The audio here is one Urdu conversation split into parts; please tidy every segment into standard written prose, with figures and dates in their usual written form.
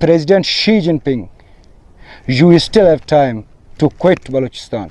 President Xi Jinping, you still have time to quit Balochistan.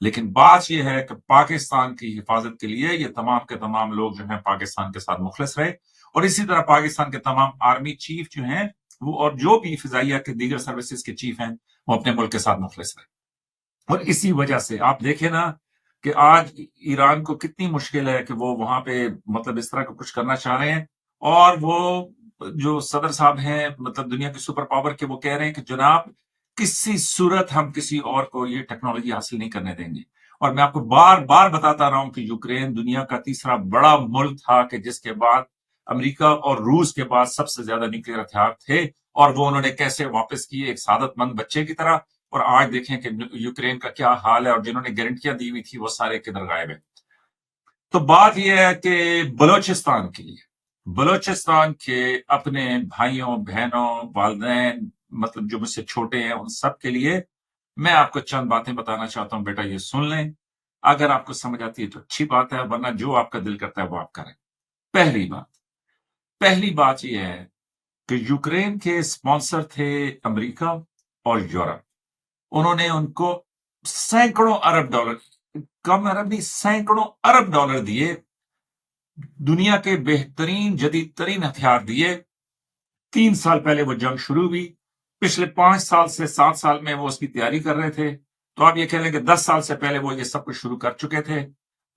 لیکن بات یہ ہے کہ پاکستان کی حفاظت کے لیے یہ تمام کے تمام لوگ جو ہیں پاکستان کے ساتھ مخلص رہے، اور اسی طرح پاکستان کے تمام آرمی چیف جو ہیں وہ اور جو بھی فضائیہ کے دیگر سروسز کے چیف ہیں وہ اپنے ملک کے ساتھ مخلص رہے. اور اسی وجہ سے آپ دیکھیں نا کہ آج ایران کو کتنی مشکل ہے کہ وہ وہاں پہ مطلب اس طرح کا کچھ کرنا چاہ رہے ہیں، اور وہ جو صدر صاحب ہیں مطلب دنیا کی سپر پاور کے، وہ کہہ رہے ہیں کہ جناب کسی صورت ہم کسی اور کو یہ ٹیکنالوجی حاصل نہیں کرنے دیں گے. اور میں آپ کو بار بار بتاتا رہا ہوں کہ یوکرین دنیا کا تیسرا بڑا ملک تھا کہ جس کے بعد امریکہ اور روس کے بعد سب سے زیادہ نیوکلیئر ہتھیار تھے، اور وہ انہوں نے کیسے واپس کیے ایک سعادت مند بچے کی طرح. اور آج دیکھیں کہ یوکرین کا کیا حال ہے، اور جنہوں نے گارنٹیاں دی ہوئی تھی وہ سارے کدھر غائب ہیں. تو بات یہ ہے کہ بلوچستان کے لیے، بلوچستان کے اپنے بھائیوں بہنوں والدین مطلب جو مجھ سے چھوٹے ہیں ان سب کے لیے میں آپ کو چند باتیں بتانا چاہتا ہوں. بیٹا یہ سن لیں، اگر آپ کو سمجھ آتی ہے تو اچھی بات ہے، ورنہ جو آپ کا دل کرتا ہے وہ آپ کریں. پہلی بات یہ ہے کہ یوکرین کے اسپانسر تھے امریکہ اور یورپ. انہوں نے ان کو سینکڑوں ارب ڈالر، کم ارب نہیں سینکڑوں ارب ڈالر دیے، دنیا کے بہترین جدید ترین ہتھیار دیے. 3 سال پہلے وہ جنگ شروع ہوئی، پچھلے 5 سال سے 7 سال میں وہ اس کی تیاری کر رہے تھے، تو آپ یہ کہہ لیں کہ 10 سال سے پہلے وہ یہ سب کچھ شروع کر چکے تھے.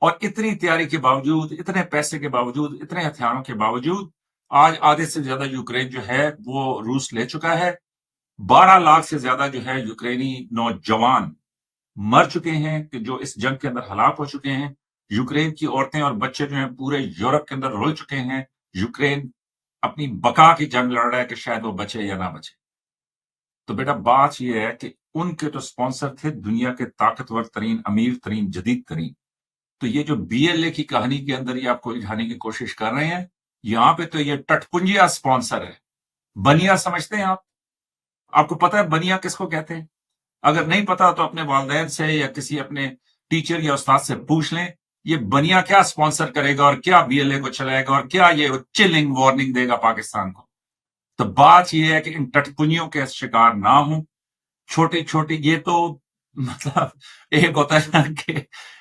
اور اتنی تیاری کے باوجود، اتنے پیسے کے باوجود، اتنے ہتھیاروں کے باوجود آج آدھے سے زیادہ یوکرین جو ہے وہ روس لے چکا ہے. 12 لاکھ سے زیادہ جو ہے یوکرینی نوجوان مر چکے ہیں کہ جو اس جنگ کے اندر ہلاک ہو چکے ہیں. یوکرین کی عورتیں اور بچے جو ہیں پورے یورپ کے اندر رول چکے ہیں. یوکرین اپنی بقا کی جنگ لڑ رہا ہے کہ شاید وہ بچے یا نہ بچے. تو بیٹا بات یہ ہے کہ ان کے تو سپانسر تھے دنیا کے طاقتور ترین، امیر ترین، جدید ترین. تو یہ جو بی ایل اے کی کہانی کے اندر یہ آپ کو الجھانے کی کوشش کر رہے ہیں، یہاں پہ تو یہ ٹٹپنجیا سپانسر ہے. بنیا سمجھتے ہیں آپ؟ آپ کو پتا ہے بنیا کس کو کہتے ہیں؟ اگر نہیں پتا تو اپنے والدین سے یا کسی اپنے ٹیچر یا استاد سے پوچھ لیں یہ بنیا کیا سپانسر کرے گا اور کیا بی ایل اے کو چلائے گا اور کیا یہ چلنگ وارننگ دے گا پاکستان کو. تو بات یہ ہے کہ ان ٹٹپنیوں کے شکار نہ ہوں. چھوٹے چھوٹے یہ تو مطلب ایک ہوتا ہے نا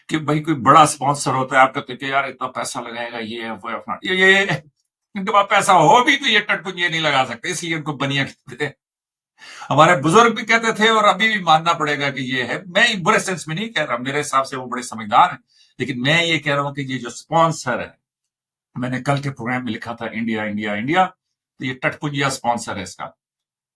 کہ بھائی کوئی بڑا سپانسر ہوتا ہے، آپ کہتے ہیں کہ یار اتنا پیسہ لگائے گا یہ ہے وہ ہے یہ ان کے پاس پیسہ ہو بھی تو یہ ٹٹپنجے نہیں لگا سکتے، اس لیے ان کو بنیا کہتے ہیں. ہمارے بزرگ بھی کہتے تھے اور ابھی بھی ماننا پڑے گا کہ یہ ہے. میں برے سینس میں نہیں کہہ رہا، میرے حساب سے وہ بڑے سمجھدار ہیں، لیکن میں یہ کہہ رہا ہوں کہ یہ جو سپانسر ہے، میں نے کل کے پروگرام میں لکھا تھا انڈیا انڈیا انڈیا، تو یہ ٹٹپنجیا سپانسر ہے اس کا.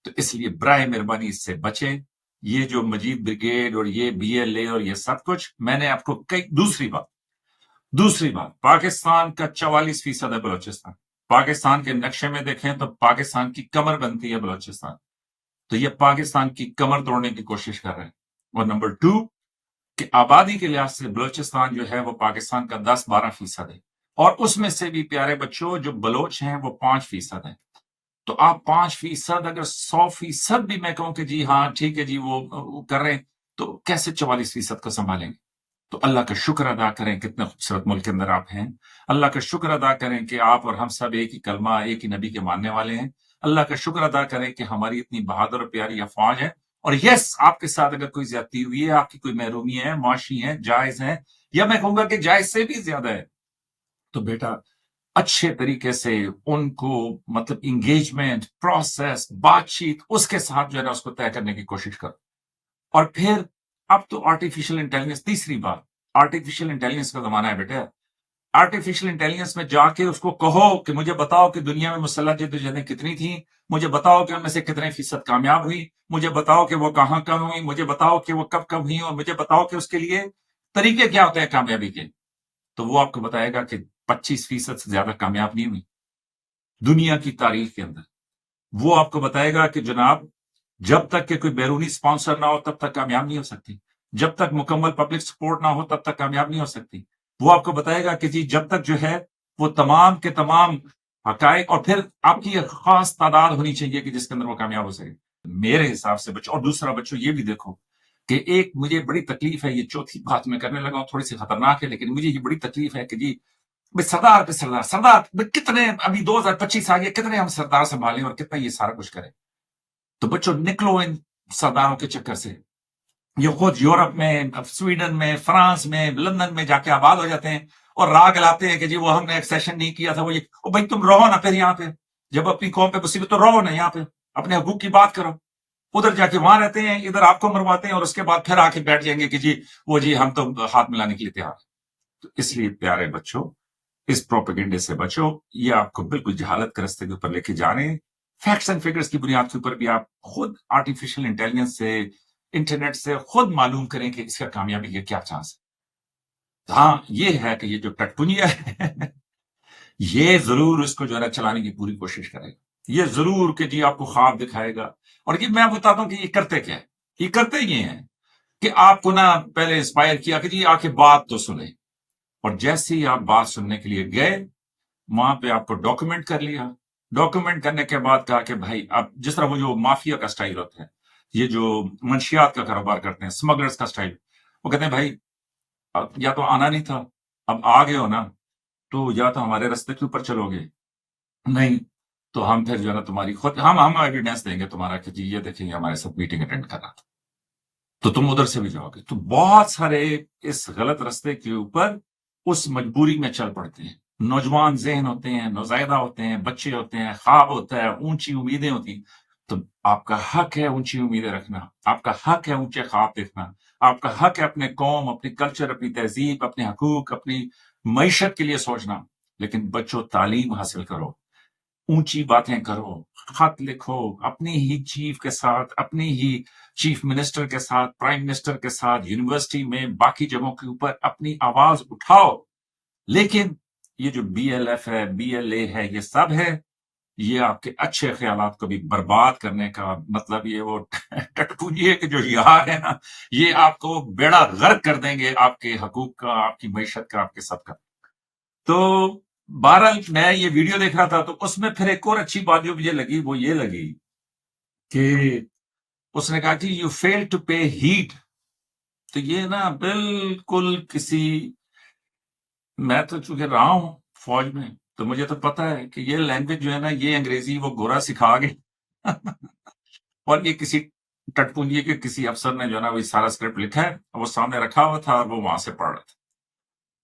تو اس لیے برائے مہربانی اس سے بچیں. یہ جو مجید بریگیڈ اور یہ بی ایل اے اور یہ سب کچھ میں نے آپ کو دوسری بات پاکستان کا 44% ہے بلوچستان. پاکستان کے نقشے میں دیکھیں تو پاکستان کی کمر بنتی ہے بلوچستان. تو یہ پاکستان کی کمر توڑنے کی کوشش کر رہے ہیں. اور نمبر 2 کہ آبادی کے لحاظ سے بلوچستان جو ہے وہ پاکستان کا 10-12% ہے، اور اس میں سے بھی پیارے بچوں جو بلوچ ہیں وہ 5% ہیں. تو آپ 5% اگر 100% بھی میں کہوں کہ جی ہاں ٹھیک ہے جی وہ کر رہے ہیں، تو کیسے 44% کو سنبھالیں گے؟ تو اللہ کا شکر ادا کریں کتنے خوبصورت ملک کے اندر آپ ہیں. اللہ کا شکر ادا کریں کہ آپ اور ہم سب ایک ہی کلمہ، ایک ہی نبی کے ماننے والے ہیں. اللہ کا شکر ادا کریں کہ ہماری اتنی بہادر اور پیاری افواج ہے. اور یس آپ کے ساتھ اگر کوئی زیادتی ہوئی ہے، آپ کی کوئی محرومی ہے، معاشی ہے، جائز ہے، یا میں کہوں گا کہ جائز سے بھی زیادہ ہے، تو بیٹا اچھے طریقے سے ان کو مطلب انگیجمنٹ پروسیس بات چیت اس کے ساتھ جو ہے نا اس کو طے کرنے کی کوشش کرو. اور پھر اب تو آرٹیفیشل انٹیلیجنس، تیسری بات آرٹیفیشل انٹیلیجنس کا زمانہ ہے بیٹا. آرٹیفیشل انٹیلیجنس میں جا کے اس کو کہو کہ مجھے بتاؤ کہ دنیا میں مسلح جدوجہدیں کتنی تھیں، مجھے بتاؤ کہ ان میں سے کتنے فیصد کامیاب ہوئی، مجھے بتاؤ کہ وہ کہاں کم ہوئی، مجھے بتاؤ کہ وہ کب کب ہوئی، اور مجھے بتاؤ کہ اس کے لیے طریقے کیا ہوتے ہیں کامیابی کے. تو وہ آپ کو بتائے گا کہ 25% سے زیادہ کامیاب نہیں ہوئی دنیا کی تاریخ کے اندر. وہ آپ کو بتائے گا کہ جناب جب تک کہ کوئی بیرونی سپانسر نہ ہو تب تک کامیاب نہیں ہو سکتی، جب تک مکمل پبلک سپورٹ نہ ہو تب تک کامیاب نہیں ہو سکتی. وہ آپ کو بتائے گا کہ جی جب تک جو ہے وہ تمام کے تمام حقائق، اور پھر آپ کی ایک خاص تعداد ہونی چاہیے کہ جس کے اندر وہ کامیاب ہو سکے میرے حساب سے بچوں. اور دوسرا بچوں یہ بھی دیکھو کہ ایک مجھے بڑی تکلیف ہے، یہ چوتھی بات میں کرنے لگا ہوں تھوڑی سی خطرناک ہے، لیکن مجھے یہ بڑی تکلیف ہے کہ جی سردار پہ سردار کتنے ابھی 2025 آ گئے، کتنے ہم سردار سنبھالیں اور کتنا یہ سارا کچھ کریں. تو بچوں نکلو ان سرداروں کے چکر سے. یہ خود یورپ میں، سویڈن میں، فرانس میں، لندن میں جا کے آباد ہو جاتے ہیں اور راگ لاتے ہیں کہ جی وہ ہم نے ایکسیشن نہیں کیا تھا، وہ یہ او بھائی تم رہو نا پھر یہاں پہ، جب اپنی قوم پہ مصیبت تو رہو نا یہاں پہ، اپنے حقوق کی بات کرو. ادھر جا کے وہاں رہتے ہیں، ادھر آپ کو مرواتے ہیں اور اس کے بعد پھر آ کے بیٹھ جائیں گے کہ جی وہ جی ہم تو ہاتھ ملانے کے لیے تیار ہیں. تو اس لیے پیارے بچوں، اس پروپیگنڈے سے بچو، یہ آپ کو بالکل جہالت کے رستے کے اوپر لے کے جا رہے ہیں. فیکٹس اینڈ فگرز کی بنیاد کے اوپر بھی آپ خود آرٹیفیشل انٹیلیجنس سے، انٹرنیٹ سے خود معلوم کریں کہ اس کا کامیابی کے کیا چانس ہے. ہاں یہ ہے کہ یہ جو ٹٹپنیا ہے یہ ضرور اس کو جو ہے نا چلانے کی پوری کوشش کرے گا. یہ ضرور کہ جی آپ کو خواب دکھائے گا. اور یہ میں بتاتا ہوں کہ یہ کرتے کیا ہے. یہ کرتے یہ ہیں کہ آپ کو نا پہلے انسپائر کیا کہ جی آ کے بات تو سنیں، اور جیسے ہی آپ بات سننے کے لیے گئے وہاں پہ آپ کو ڈاکومنٹ کر لیا. ڈاکومنٹ کرنے کے بعد کہا کہ بھائی اب جس طرح وہ جو مافیا کا سٹائل ہوتا ہے، یہ جو منشیات کا کاروبار کرتے ہیں، اسمگلرز کا سٹائل، وہ کہتے ہیں بھائی اب یا تو آنا نہیں تھا، اب آ گئے ہو نا تو یا تو ہمارے رستے کے اوپر چلو گے، نہیں تو ہم پھر جو ہے نا تمہاری خود ہم ایویڈنس دیں گے تمہارا کہ جی یہ دیکھیں ہمارے ساتھ میٹنگ اٹینڈ کر رہا تھا، تو تم ادھر سے بھی جاؤ گے. تو بہت سارے اس غلط رستے کے اوپر اس مجبوری میں چل پڑتے ہیں. نوجوان ذہن ہوتے ہیں، نوزائیدہ ہوتے ہیں، بچے ہوتے ہیں، خواب ہوتا ہے، اونچی امیدیں ہوتی ہیں. تو آپ کا حق ہے اونچی امیدیں رکھنا، آپ کا حق ہے اونچے خواب دیکھنا، آپ کا حق ہے اپنے قوم، اپنی کلچر، اپنی تہذیب، اپنے حقوق، اپنی معیشت کے لیے سوچنا. لیکن بچوں تعلیم حاصل کرو، اونچی باتیں کرو، خط لکھو اپنی ہی چیف کے ساتھ، اپنی ہی چیف منسٹر کے ساتھ، پرائم منسٹر کے ساتھ، یونیورسٹی میں، باقی جگہوں کے اوپر اپنی آواز اٹھاؤ. لیکن یہ جو بی ایل ایف ہے، بی ایل اے ہے، یہ سب ہے، یہ آپ کے اچھے خیالات کو بھی برباد کرنے کا مطلب یہ وہ ٹٹپونجیے کے جو یار ہے نا، یہ آپ کو بیڑا غرق کر دیں گے آپ کے حقوق کا، آپ کی معیشت کا، آپ کے سب کا. تو بہرحال میں یہ ویڈیو دیکھ رہا تھا تو اس میں پھر ایک اور اچھی بات جو مجھے لگی وہ یہ لگی کہ اس نے کہا کہ you fail to pay heed. تو یہ نا بالکل کسی، میں تو چونکہ رہا ہوں فوج میں تو مجھے تو پتا ہے کہ یہ لینگویج جو ہے نا، یہ انگریزی وہ گورا سکھا گیا اور یہ کسی ٹٹپونجی کے کسی افسر نے جو ہے نا وہ سارا اسکرپٹ لکھا ہے، وہ سامنے رکھا ہوا تھا اور وہ وہاں سے پڑھ رہا تھا.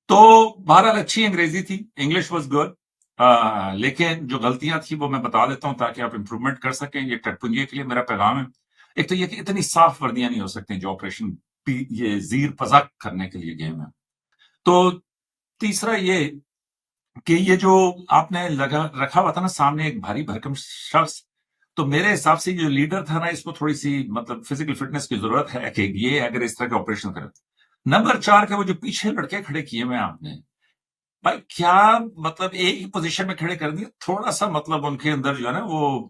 تو بہرحال اچھی انگریزی تھی، انگلش واز گڈ. لیکن جو غلطیاں تھیں وہ میں بتا دیتا ہوں تاکہ آپ امپروومنٹ کر سکیں. یہ ٹٹپنجے کے لیے میرا پیغام ہے. ایک تو یہ کہ اتنی صاف وردیاں نہیں ہو سکتی جو آپریشن یہ زیر پزک کرنے کے لیے گئے ہیں. تو تیسرا یہ کہ یہ جو آپ نے رکھا ہوا تھا نا سامنے ایک بھاری بھرکم شخص، تو میرے حساب سے جو لیڈر تھا نا اس کو تھوڑی سی مطلب فزیکل فٹنس کی ضرورت ہے کہ یہ اگر اس طرح کے آپریشن کرے. نمبر 4 کے وہ جو پیچھے لڑکے کھڑے کیے ہوئے آپ نے، بھائی کیا مطلب ایک ہی پوزیشن میں کھڑے کر دیے، تھوڑا سا مطلب ان کے اندر جو ہے نا وہ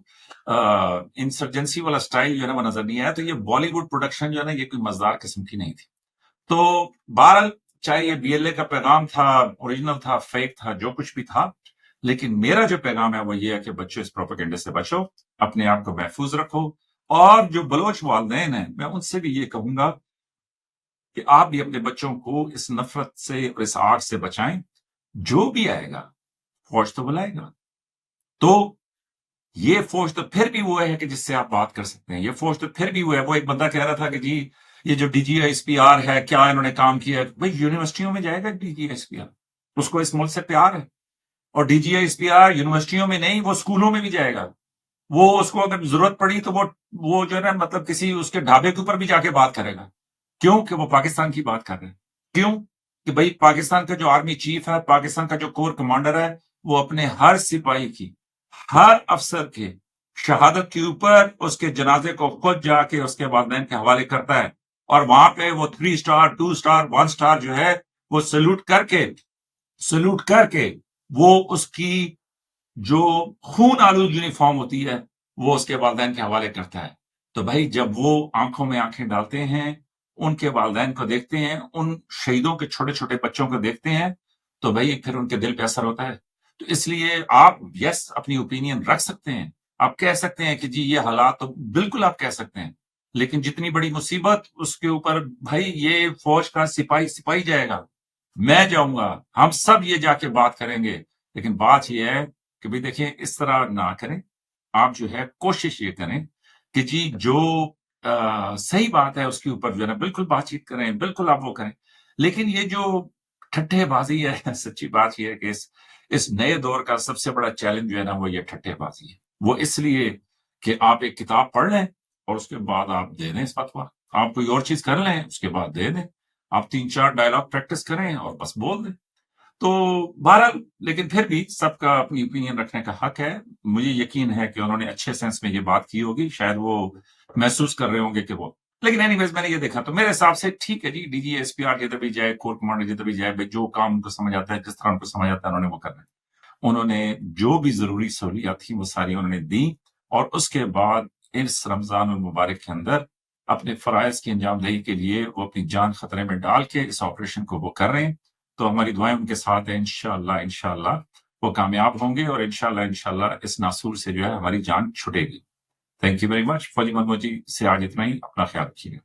انسرجنسی والا سٹائل جو ہے نا وہ نظر نہیں آیا. تو یہ بالی ووڈ پروڈکشن جو ہے نا یہ کوئی مزدار قسم کی نہیں تھی. تو بہرحال چاہے یہ بی ایل اے کا پیغام تھا، اوریجنل تھا، فیک تھا، جو کچھ بھی تھا، لیکن میرا جو پیغام ہے وہ یہ ہے کہ بچوں اس پروپیگنڈے سے بچو، اپنے آپ کو محفوظ رکھو. اور جو بلوچ والدین ہیں میں ان سے بھی یہ کہوں گا کہ آپ بھی اپنے بچوں کو اس نفرت سے اور اس آگ سے بچائیں. جو بھی آئے گا فوج تو بلائے گا. تو یہ فوج تو پھر بھی وہ ہے کہ جس سے آپ بات کر سکتے ہیں. یہ فوج تو پھر بھی وہ ہے. وہ ایک بندہ کہہ رہا تھا کہ جی یہ جو D G S P R ہے کیا انہوں نے کام کیا ہے. بھائی یونیورسٹیوں میں جائے گا D G S P R, اس کو اس ملک سے پیار ہے. اور D G S P R یونیورسٹیوں میں نہیں، وہ اسکولوں میں بھی جائے گا. وہ اس کو اگر ضرورت پڑی تو وہ جو ہے نا مطلب کسی اس کے ڈھابے کے اوپر بھی جا کے بات کرے گا. کیوں کہ وہ پاکستان کی بات کر رہے ہیں. کیوں کہ بھائی پاکستان کا جو آرمی چیف ہے، پاکستان کا جو کور کمانڈر ہے، وہ اپنے ہر سپاہی کی، ہر افسر کے شہادت کے اوپر اس کے جنازے کو خود جا کے اس کے والدین کے حوالے کرتا ہے. اور وہاں پہ وہ 3 اسٹار 2 اسٹار 1 اسٹار جو ہے وہ سلوٹ کر کے وہ اس کی جو خون آلود یونیفارم ہوتی ہے وہ اس کے والدین کے حوالے کرتا ہے. تو بھائی جب وہ آنکھوں میں آنکھیں ڈالتے ہیں، ان کے والدین کو دیکھتے ہیں، ان شہیدوں کے چھوٹے چھوٹے بچوں کو دیکھتے ہیں، تو بھائی پھر ان کے دل پہ اثر ہوتا ہے. تو اس لیے آپ یس اپنی اوپینین رکھ سکتے ہیں، آپ کہہ سکتے ہیں کہ جی یہ حالات، تو بالکل آپ کہہ سکتے ہیں. لیکن جتنی بڑی مصیبت اس کے اوپر، بھائی یہ فوج کا سپاہی جائے گا، میں جاؤں گا، ہم سب یہ جا کے بات کریں گے. لیکن بات یہ ہے کہ بھئی دیکھیں اس طرح نہ کریں. آپ جو ہے کوشش یہ کریں کہ جی جو صحیح بات ہے، اس کے اوپر جو ہے نا بالکل بات چیت کریں، بالکل آپ وہ کریں، لیکن یہ جو ٹھٹھے بازی ہے سچی بات یہ ہے کہ اس نئے دور کا سب سے بڑا چیلنج جو ہے نا وہ یہ ٹھٹھے بازی ہے۔ وہ اس لیے کہ آپ ایک کتاب پڑھ لیں اور اس کے بعد آپ دے دیں اس فتویٰ، آپ کوئی اور چیز کر لیں اس کے بعد دے دیں، آپ 3-4 ڈائلاگ پریکٹس کریں اور بس بول دیں۔ تو بہرحال لیکن پھر بھی سب کا اپنی اوپینین رکھنے کا حق ہے۔ مجھے یقین ہے کہ انہوں نے اچھے سینس میں یہ بات کی ہوگی، شاید وہ محسوس کر رہے ہوں گے کہ وہ، لیکن اینی ویز میں نے یہ دیکھا تو میرے حساب سے ٹھیک ہے جی، D G S P R جدھر بھی جائے، کور کمانڈر جدھر بھی جائے، بھائی جو کام ان کو سمجھ آتا ہے، جس طرح ان کو سمجھ آتا ہے انہوں نے وہ کرنا ہے۔ انہوں نے جو بھی ضروری سہولیات تھیں وہ ساری انہوں نے دی، اور اس کے بعد اس رمضان المبارک کے اندر اپنے فرائض کی انجام دہی کے لیے وہ اپنی جان خطرے میں ڈال کے اس آپریشن کو وہ کر رہے ہیں۔ تو ہماری دعائیں ان کے ساتھ ہیں، انشاءاللہ وہ کامیاب ہوں گے، اور انشاءاللہ اس ناسور سے جو ہے ہماری جان چھٹے گی۔ Thank you very much. فوجی محمد جی سے آج اتنا ہی، اپنا خیال رکھیے گا۔